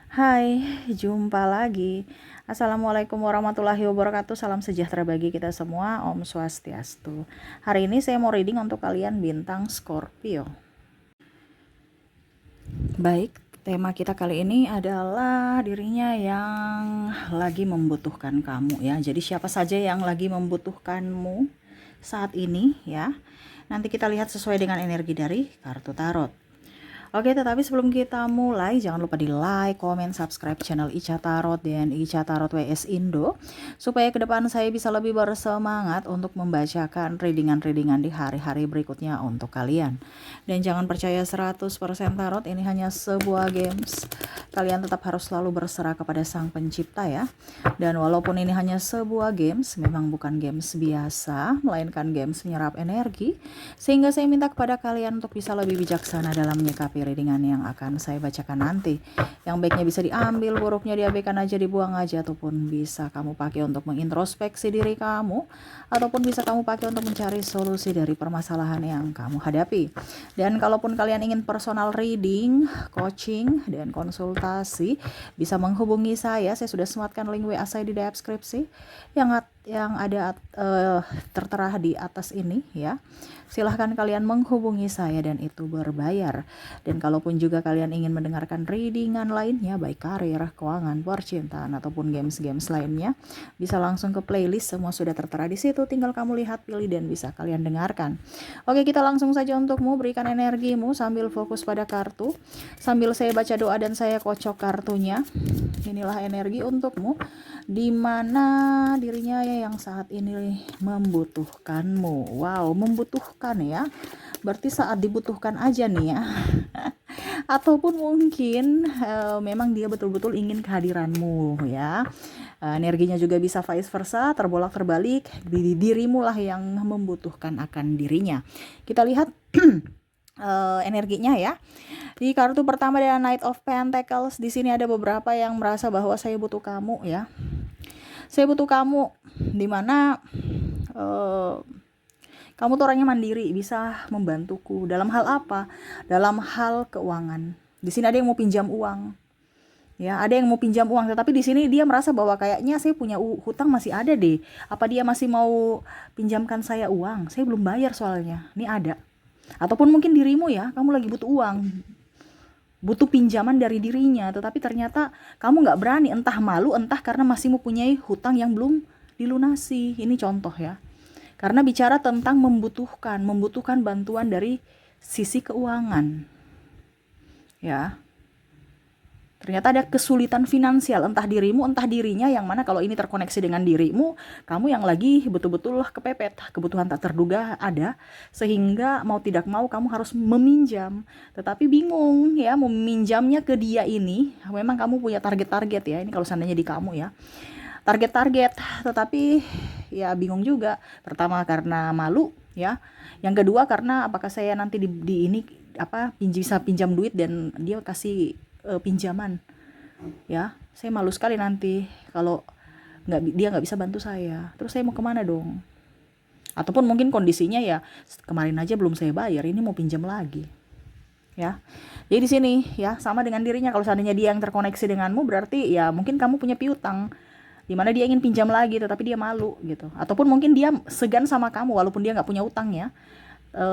Hai, jumpa lagi. Assalamualaikum warahmatullahi wabarakatuh. Salam sejahtera bagi kita semua. Om Swastiastu. Hari ini saya mau reading untuk kalian bintang Scorpio. Baik, tema kita kali ini adalah dirinya yang lagi membutuhkan kamu ya. Jadi siapa saja yang lagi membutuhkanmu saat ini ya. Nanti kita lihat sesuai dengan energi dari kartu tarot. Oke, tetapi sebelum kita mulai, jangan lupa di like, comment, subscribe channel Ica Tarot dan Ica Tarot WS Indo, supaya ke depan saya bisa lebih bersemangat untuk membacakan readingan-readingan di hari-hari berikutnya untuk kalian. Dan jangan percaya 100% tarot, ini hanya sebuah games. Kalian tetap harus selalu berserah kepada Sang Pencipta ya. Dan walaupun ini hanya sebuah games, memang bukan games biasa, melainkan games menyerap energi, sehingga saya minta kepada kalian untuk bisa lebih bijaksana dalam menyikapi readingan yang akan saya bacakan nanti. Yang baiknya bisa diambil, buruknya diabaikan aja, dibuang aja, ataupun bisa kamu pakai untuk mengintrospeksi diri kamu, ataupun bisa kamu pakai untuk mencari solusi dari permasalahan yang kamu hadapi. Dan kalaupun kalian ingin personal reading, coaching, dan konsultasi, bisa menghubungi saya sudah sematkan link WA saya di deskripsi yang ada tertera di atas ini ya. Silahkan kalian menghubungi saya dan itu berbayar. Dan kalaupun juga kalian ingin mendengarkan readingan lainnya, baik karir, keuangan, percintaan, ataupun games-games lainnya, bisa langsung ke playlist, semua sudah tertera di situ. Tinggal kamu lihat, pilih, dan bisa kalian dengarkan. Oke, kita langsung saja untukmu, berikan energimu sambil fokus pada kartu. Sambil saya baca doa dan saya kocok kartunya. Inilah energi untukmu, di mana dirinya yang saat ini membutuhkanmu. Wow, membutuhkan ya. Berarti saat dibutuhkan aja nih ya. Ataupun mungkin memang dia betul-betul ingin kehadiranmu ya. Energinya juga bisa vice versa, terbolak terbalik. Dirimu lah yang membutuhkan akan dirinya. Kita lihat energinya ya. Di kartu pertama ada Knight of Pentacles. Di sini ada beberapa yang merasa bahwa saya butuh kamu ya. Saya butuh kamu, dimana kamu tuh orangnya mandiri, bisa membantuku. Dalam hal apa? Dalam hal keuangan. Di sini ada yang mau pinjam uang. Ya, ada yang mau pinjam uang, tetapi di sini dia merasa bahwa kayaknya saya punya hutang masih ada deh. Apa dia masih mau pinjamkan saya uang? Saya belum bayar soalnya. Ini ada. Ataupun mungkin dirimu ya, kamu lagi butuh uang, butuh pinjaman dari dirinya, tetapi ternyata kamu nggak berani, entah malu, entah karena masih mempunyai hutang yang belum dilunasi. Ini contoh ya. Karena bicara tentang membutuhkan bantuan dari sisi keuangan. Ya. Ternyata ada kesulitan finansial, entah dirimu, entah dirinya, yang mana kalau ini terkoneksi dengan dirimu, kamu yang lagi betul-betul kepepet, kebutuhan tak terduga ada, sehingga mau tidak mau kamu harus meminjam, tetapi bingung ya, meminjamnya ke dia ini, memang kamu punya target-target ya, ini kalau seandainya di kamu ya, target-target, tetapi ya bingung juga, pertama karena malu ya, yang kedua karena apakah saya nanti di ini bisa pinjam duit dan dia kasih pinjaman ya, saya malu sekali nanti kalau dia nggak bisa bantu saya, terus saya mau kemana dong? Ataupun mungkin kondisinya ya kemarin aja belum saya bayar, ini mau pinjam lagi ya. Jadi di sini ya sama dengan dirinya, kalau seandainya dia yang terkoneksi denganmu, berarti ya mungkin kamu punya piutang di mana dia ingin pinjam lagi tetapi dia malu gitu, ataupun mungkin dia segan sama kamu walaupun dia nggak punya utang ya,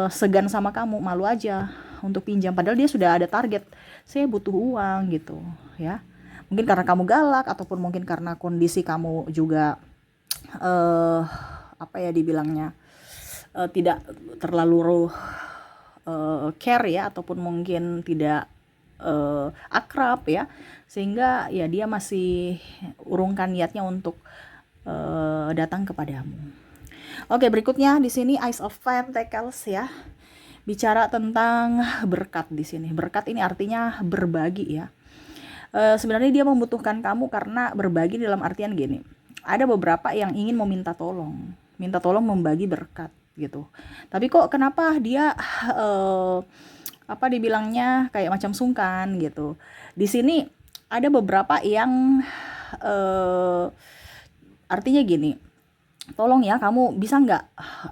segan sama kamu, malu aja untuk pinjam padahal dia sudah ada target, saya butuh uang gitu ya. Mungkin karena kamu galak, ataupun mungkin karena kondisi kamu juga apa ya dibilangnya, tidak terlalu care ya, ataupun mungkin tidak akrab ya, sehingga ya dia masih urungkan niatnya untuk datang kepadamu. Oke, berikutnya di sini Ace of Pentacles ya. Bicara tentang berkat di sini. Berkat ini artinya berbagi ya. Sebenarnya dia membutuhkan kamu karena berbagi dalam artian gini. Ada beberapa yang ingin meminta tolong, minta tolong membagi berkat gitu. Tapi kok kenapa dia dibilangnya kayak macam sungkan gitu. Di sini ada beberapa yang artinya gini, tolong ya kamu bisa nggak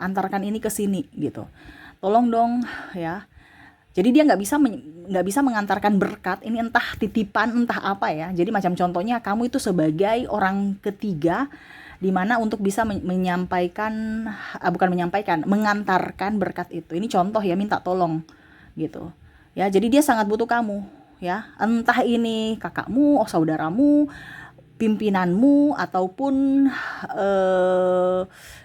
antarkan ini ke sini gitu, tolong dong ya, Jadi dia nggak bisa mengantarkan berkat ini, entah titipan entah apa ya. Jadi macam contohnya kamu itu sebagai orang ketiga di mana untuk bisa menyampaikan, bukan menyampaikan, mengantarkan berkat itu. Ini contoh ya, minta tolong gitu. Ya, jadi dia sangat butuh kamu ya. Entah ini kakakmu, saudaramu, pimpinanmu, ataupun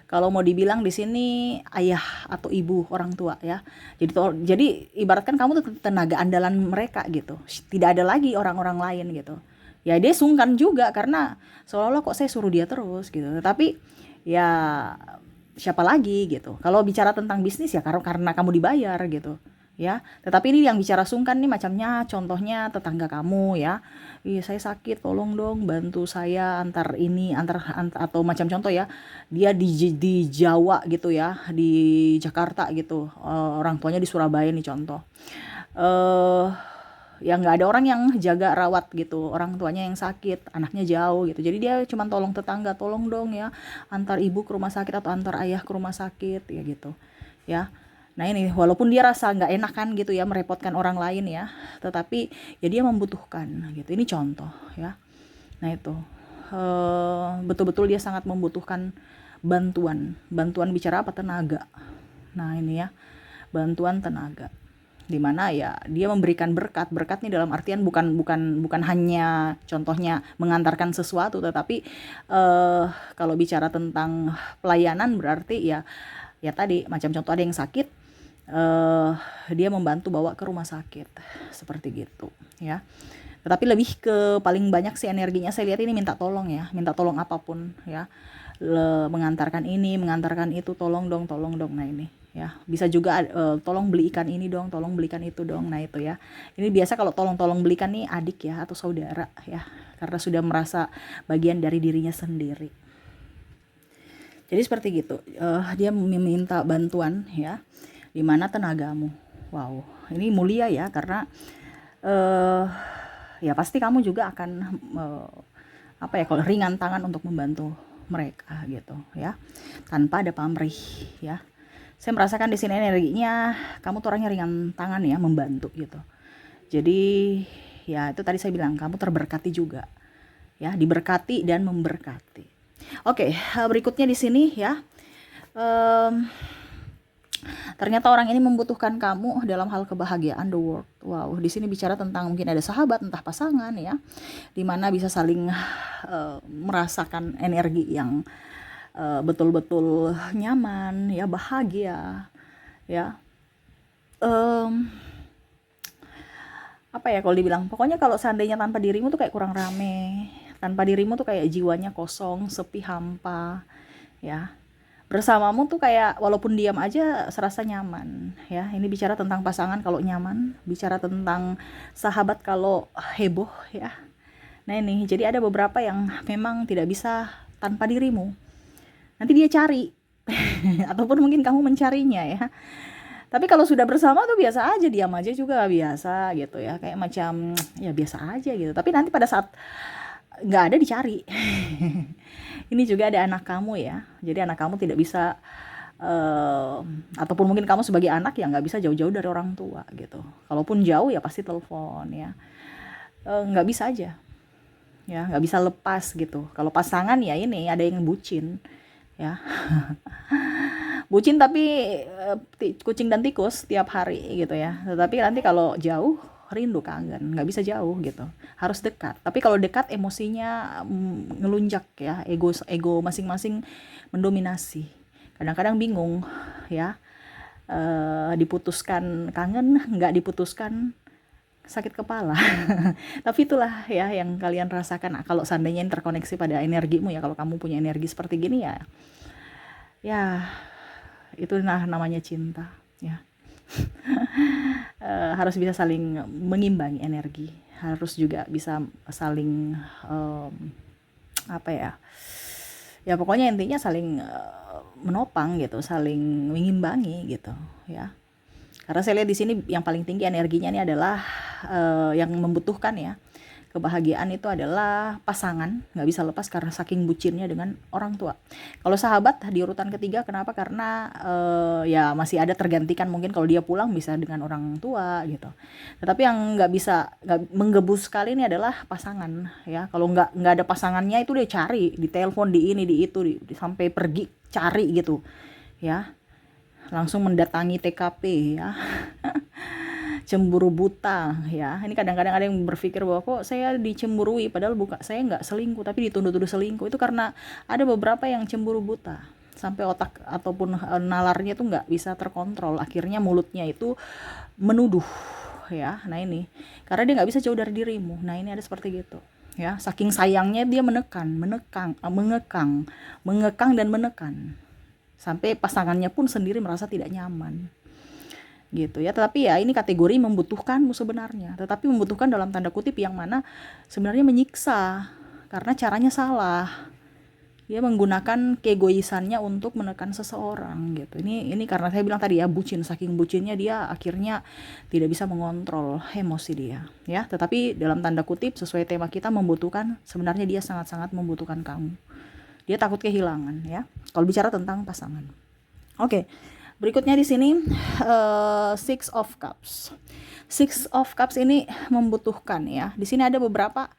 kalau mau dibilang di sini ayah atau ibu, orang tua ya. Jadi ibaratkan kamu tuh tenaga andalan mereka gitu. Tidak ada lagi orang-orang lain gitu. Ya dia sungkan juga karena seolah-olah kok saya suruh dia terus gitu. Tapi ya siapa lagi gitu. Kalau bicara tentang bisnis ya karena kamu dibayar gitu. Ya, tetapi ini yang bicara sungkan nih macamnya contohnya tetangga kamu ya. Iya, saya sakit, tolong dong bantu saya antar ini, atau macam contoh ya. Dia di Jawa gitu ya, di Jakarta gitu. Orang tuanya di Surabaya nih contoh. Eh ya nggak ada orang yang jaga rawat gitu, orang tuanya yang sakit, anaknya jauh gitu, jadi dia cuma tolong tetangga, tolong dong ya antar ibu ke rumah sakit atau antar ayah ke rumah sakit ya gitu ya. Nah ini walaupun dia rasa nggak enakan gitu ya merepotkan orang lain ya, tetapi ya dia membutuhkan gitu, ini contoh ya. Nah itu betul-betul dia sangat membutuhkan bantuan bicara apa, tenaga. Nah ini ya, bantuan tenaga, dimana ya dia memberikan berkat nih dalam artian bukan hanya contohnya mengantarkan sesuatu, tetapi kalau bicara tentang pelayanan berarti ya tadi macam contoh ada yang sakit, dia membantu bawa ke rumah sakit seperti gitu ya. Tetapi lebih ke paling banyak sih energinya saya lihat ini minta tolong ya, minta tolong apapun ya. Mengantarkan ini, mengantarkan itu, tolong dong. Nah ini ya, bisa juga tolong beli ikan ini dong, tolong belikan itu dong. Nah itu ya, ini biasa kalau tolong belikan nih adik ya atau saudara ya, karena sudah merasa bagian dari dirinya sendiri. Jadi seperti gitu, dia meminta bantuan ya, dimana tenagamu. Wow, ini mulia ya, karena ya pasti kamu juga akan kalau ringan tangan untuk membantu mereka gitu ya, tanpa ada pamrih ya. Saya merasakan di sini energinya kamu tuh orangnya ringan tangan ya, membantu gitu. Jadi ya itu tadi saya bilang kamu terberkati juga ya, diberkati dan memberkati. Oke, berikutnya di sini ya. Ternyata orang ini membutuhkan kamu dalam hal kebahagiaan, the world. Wow, di sini bicara tentang mungkin ada sahabat, entah pasangan ya, dimana bisa saling merasakan energi yang betul-betul nyaman ya, bahagia ya. Apa ya kalau dibilang, pokoknya kalau seandainya tanpa dirimu tuh kayak kurang rame, tanpa dirimu tuh kayak jiwanya kosong, sepi, hampa ya. Bersamamu tuh kayak walaupun diam aja serasa nyaman ya. Ini bicara tentang pasangan kalau nyaman, bicara tentang sahabat kalau heboh ya. Nah ini jadi ada beberapa yang memang tidak bisa tanpa dirimu, nanti dia cari ataupun mungkin kamu mencarinya ya. Tapi kalau sudah bersama tuh biasa aja, diam aja juga biasa gitu ya, kayak macam ya biasa aja gitu. Tapi nanti pada saat nggak ada dicari. Ini juga ada anak kamu ya, jadi anak kamu tidak bisa ataupun mungkin kamu sebagai anak ya nggak bisa jauh-jauh dari orang tua gitu. Kalaupun jauh ya pasti telepon ya, nggak bisa aja ya, nggak bisa lepas gitu. Kalau pasangan ya ini ada yang bucin ya. Bucin tapi kucing dan tikus tiap hari gitu ya. Tetapi nanti kalau jauh rindu, kangen, nggak bisa jauh gitu, harus dekat. Tapi kalau dekat emosinya ngelunjak ya, ego masing-masing mendominasi, kadang-kadang bingung ya, diputuskan kangen, nggak diputuskan sakit kepala. Tapi itulah ya yang kalian rasakan kalau seandainya ini terkoneksi pada energimu ya. Kalau kamu punya energi seperti gini ya itu namanya cinta ya. Harus bisa saling mengimbangi energi, harus juga bisa saling ya pokoknya intinya saling menopang gitu, saling mengimbangi gitu ya. Karena saya lihat di sini yang paling tinggi energinya ini adalah yang membutuhkan ya, kebahagiaan itu adalah pasangan, nggak bisa lepas karena saking bucinnya dengan orang tua. Kalau sahabat di urutan ketiga, kenapa? Karena ya masih ada tergantikan, mungkin kalau dia pulang bisa dengan orang tua gitu. Tetapi yang nggak menggebu sekali ini adalah pasangan ya. Kalau nggak ada pasangannya itu dia cari, di telepon, di ini, di itu, sampai pergi cari gitu ya, langsung mendatangi TKP ya. Cemburu buta ya. Ini kadang-kadang ada yang berpikir bahwa kok saya dicemburui, padahal saya nggak selingkuh tapi dituduh-tuduh selingkuh. Itu karena ada beberapa yang cemburu buta sampai otak ataupun nalarnya itu nggak bisa terkontrol, akhirnya mulutnya itu menuduh ya. Nah ini karena dia nggak bisa jauh dari dirimu. Nah ini ada seperti gitu ya, saking sayangnya dia mengekang dan menekan sampai pasangannya pun sendiri merasa tidak nyaman gitu ya. Tetapi ya ini kategori membutuhkanmu sebenarnya, tetapi membutuhkan dalam tanda kutip yang mana sebenarnya menyiksa karena caranya salah. Dia menggunakan keegoisannya untuk menekan seseorang gitu. Ini karena saya bilang tadi ya, bucin, saking bucinnya dia akhirnya tidak bisa mengontrol emosi dia ya. Tetapi dalam tanda kutip sesuai tema kita, membutuhkan, sebenarnya dia sangat-sangat membutuhkan kamu. Dia takut kehilangan ya, kalau bicara tentang pasangan. Oke. Berikutnya di sini Six of Cups. Six of Cups ini membutuhkan ya. Di sini ada beberapa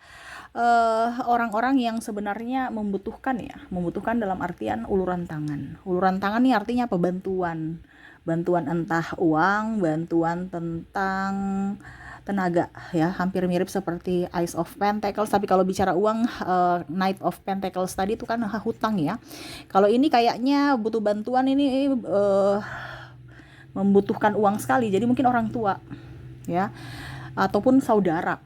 orang-orang yang sebenarnya membutuhkan ya. Membutuhkan dalam artian uluran tangan. Uluran tangan ini artinya apa? Bantuan. Bantuan entah uang, bantuan tentang tenaga ya, hampir mirip seperti Ace of Pentacles, tapi kalau bicara uang Knight of Pentacles tadi itu kan hutang ya. Kalau ini kayaknya butuh bantuan, ini membutuhkan uang sekali, jadi mungkin orang tua ya, ataupun saudara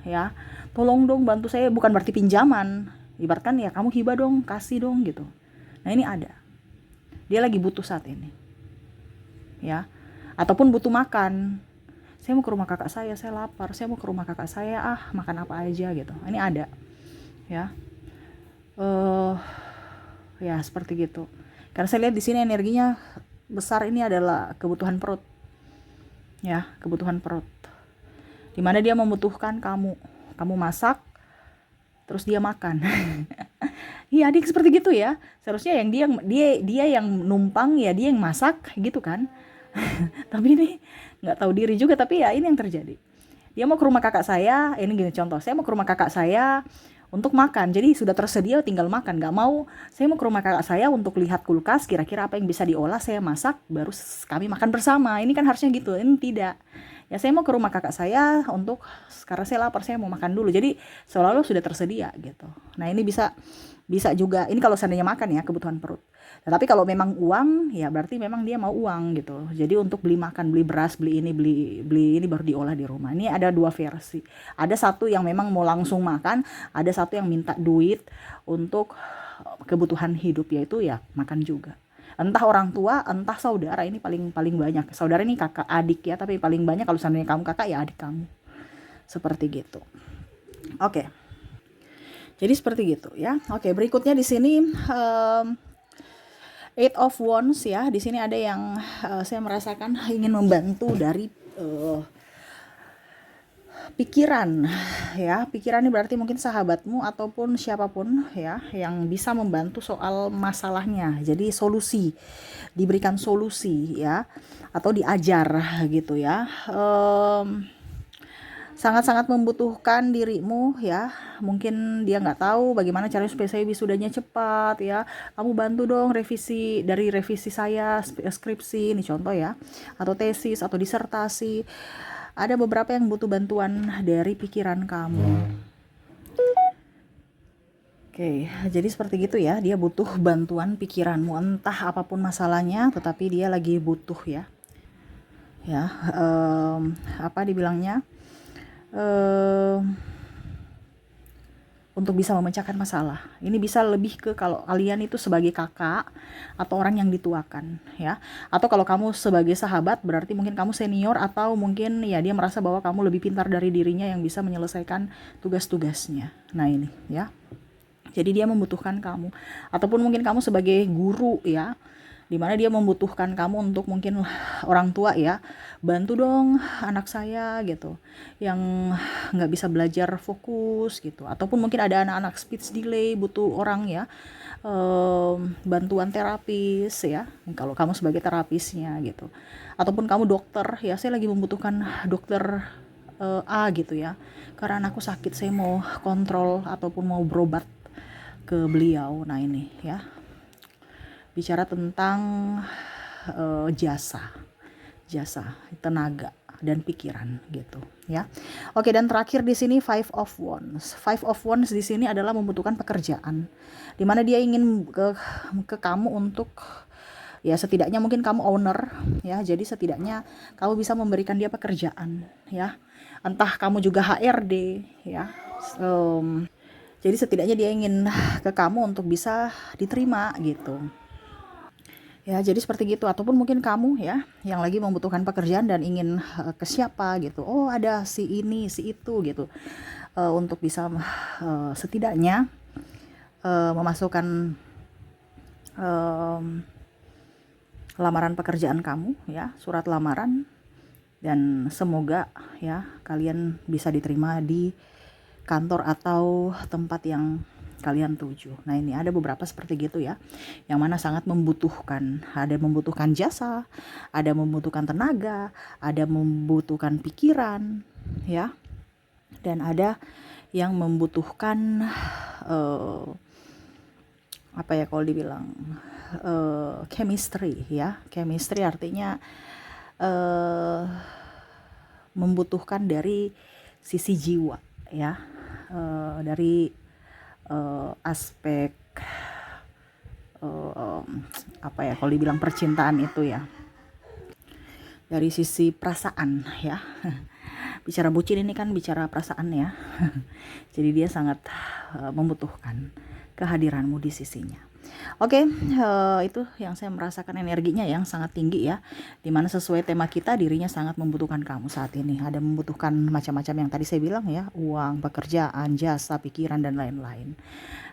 ya, tolong dong bantu saya, bukan berarti pinjaman, ibaratkan ya kamu hibah dong, kasih dong gitu. Nah ini ada, dia lagi butuh saat ini ya, ataupun butuh makan. Saya mau ke rumah kakak saya lapar, saya mau ke rumah kakak saya, makan apa aja gitu. Ini ada ya, ya seperti gitu. Karena saya lihat di sini energinya besar, ini adalah kebutuhan perut ya, kebutuhan perut, dimana dia membutuhkan kamu masak terus dia makan. Iya, adik seperti gitu ya, seharusnya yang dia yang numpang ya, dia yang masak gitu kan. Tapi ini nggak tahu diri juga, tapi ya ini yang terjadi. Dia mau ke rumah kakak saya, ini gini contoh, saya mau ke rumah kakak saya untuk makan, jadi sudah tersedia tinggal makan. Nggak mau, saya mau ke rumah kakak saya untuk lihat kulkas, kira-kira apa yang bisa diolah, saya masak, baru kami makan bersama. Ini kan harusnya gitu, ini tidak. Ya saya mau ke rumah kakak saya untuk, karena saya lapar, saya mau makan dulu. Jadi seolah-olah sudah tersedia gitu. Nah ini bisa juga, ini kalau seandainya makan ya, kebutuhan perut. Tapi kalau memang uang ya berarti memang dia mau uang gitu. Jadi untuk beli makan, beli beras, beli ini baru diolah di rumah. Ini ada dua versi. Ada satu yang memang mau langsung makan, ada satu yang minta duit untuk kebutuhan hidup, yaitu ya makan juga. Entah orang tua, entah saudara, ini paling banyak. Saudara ini kakak adik ya, tapi paling banyak kalau seandainya kamu kakak ya adik kamu. Seperti gitu. Oke. Jadi seperti gitu ya. Oke, berikutnya di sini Eight of Wands ya. Di sini ada yang saya merasakan ingin membantu dari pikiran ya. Pikiran ini berarti mungkin sahabatmu ataupun siapapun ya yang bisa membantu soal masalahnya. Jadi solusi, diberikan solusi ya, atau diajar gitu ya. Sangat-sangat membutuhkan dirimu ya. Mungkin dia nggak tahu bagaimana caranya supaya saya wisudanya cepat ya. Kamu bantu dong revisi saya skripsi, ini contoh ya, atau tesis atau disertasi. Ada beberapa yang butuh bantuan dari pikiran kamu. Oke, jadi seperti gitu ya. Dia butuh bantuan pikiranmu, entah apapun masalahnya, tetapi dia lagi butuh ya. Ya, apa dibilangnya? Untuk bisa memecahkan masalah. Ini bisa lebih ke kalau kalian itu sebagai kakak atau orang yang dituakan ya. Atau kalau kamu sebagai sahabat berarti mungkin kamu senior, atau mungkin ya dia merasa bahwa kamu lebih pintar dari dirinya yang bisa menyelesaikan tugas-tugasnya. Nah ini ya. Jadi dia membutuhkan kamu. Ataupun mungkin kamu sebagai guru ya. dimana dia membutuhkan kamu untuk mungkin orang tua ya, bantu dong anak saya gitu, yang nggak bisa belajar fokus gitu, ataupun mungkin ada anak-anak speech delay butuh orang ya, bantuan terapis ya, kalau kamu sebagai terapisnya gitu, ataupun kamu dokter ya, saya lagi membutuhkan dokter A gitu ya, karena anakku sakit, saya mau kontrol ataupun mau berobat ke beliau. Nah ini ya, bicara tentang jasa tenaga dan pikiran gitu ya. Oke, dan terakhir di sini Five of Wands. Five of Wands di sini adalah membutuhkan pekerjaan, dimana dia ingin ke kamu untuk ya, setidaknya mungkin kamu owner ya, jadi setidaknya kamu bisa memberikan dia pekerjaan ya, entah kamu juga HRD ya. Jadi setidaknya dia ingin ke kamu untuk bisa diterima gitu ya, jadi seperti gitu. Ataupun mungkin kamu ya yang lagi membutuhkan pekerjaan dan ingin ke siapa gitu, oh ada si ini si itu gitu, untuk bisa setidaknya memasukkan lamaran pekerjaan kamu ya, surat lamaran, dan semoga ya kalian bisa diterima di kantor atau tempat yang kalian tuju. Nah ini ada beberapa seperti gitu ya, yang mana sangat membutuhkan, ada membutuhkan jasa, ada membutuhkan tenaga, ada membutuhkan pikiran ya, dan ada yang membutuhkan apa ya kalau dibilang chemistry ya. Chemistry artinya membutuhkan dari sisi jiwa ya, dari aspek apa ya kalau dibilang percintaan itu ya, dari sisi perasaan ya. Bicara bucin ini kan bicara perasaan ya. Jadi dia sangat membutuhkan kehadiranmu di sisinya. Oke, itu yang saya merasakan energinya yang sangat tinggi ya, dimana sesuai tema kita, dirinya sangat membutuhkan kamu saat ini. Ada membutuhkan macam-macam yang tadi saya bilang ya, uang, pekerjaan, jasa, pikiran, dan lain-lain.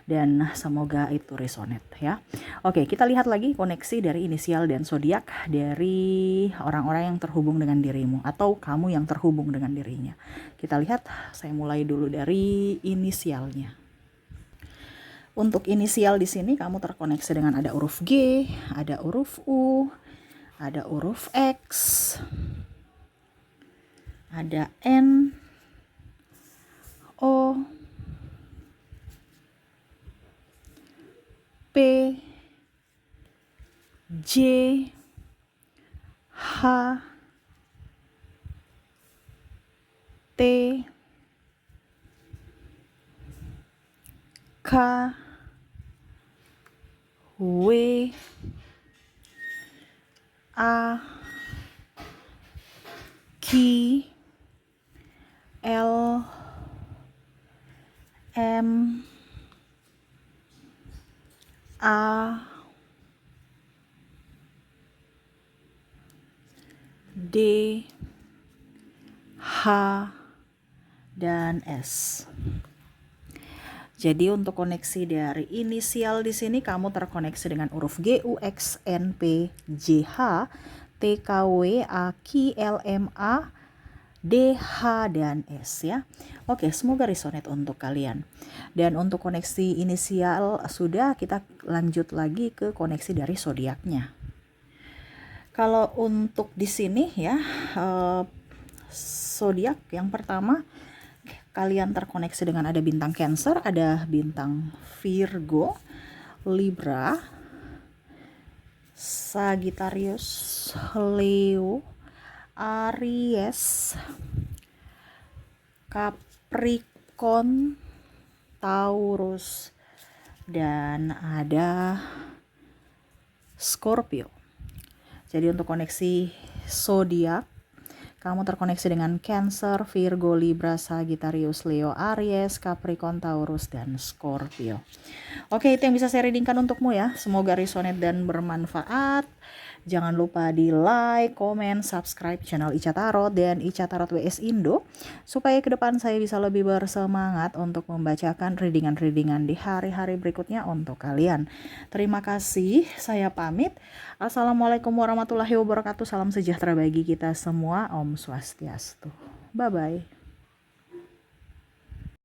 Dan semoga itu resonate ya. Oke, kita lihat lagi koneksi dari inisial dan zodiak dari orang-orang yang terhubung dengan dirimu, atau kamu yang terhubung dengan dirinya. Kita lihat, saya mulai dulu dari inisialnya. Untuk inisial di sini kamu terkoneksi dengan ada huruf G, ada huruf U, ada huruf X, ada N, O, P, J, H, T, K, W, A, Q, L, M, A, D, H, dan S. Jadi untuk koneksi dari inisial di sini kamu terkoneksi dengan huruf G, U, X, N, P, J, H, T, K, W, A, Q, L, M, A, D, H, dan S ya. Oke, semoga resonate untuk kalian. Dan untuk koneksi inisial sudah, kita lanjut lagi ke koneksi dari zodiaknya. Kalau untuk di sini ya, zodiak yang pertama kalian terkoneksi dengan ada bintang Cancer, ada bintang Virgo, Libra, Sagittarius, Leo, Aries, Capricorn, Taurus, dan ada Scorpio. Jadi untuk koneksi zodiak kamu terkoneksi dengan Cancer, Virgo, Libra, Sagittarius, Leo, Aries, Capricorn, Taurus, dan Scorpio. Oke, itu yang bisa saya readingkan untukmu ya. Semoga resonate dan bermanfaat. Jangan lupa di like, komen, subscribe channel Ica Tarot dan Ica Tarot WS Indo, supaya ke depan saya bisa lebih bersemangat untuk membacakan readingan-readingan di hari-hari berikutnya untuk kalian. Terima kasih, saya pamit. Assalamualaikum warahmatullahi wabarakatuh. Salam sejahtera bagi kita semua. Om Swastiastu. Bye-bye.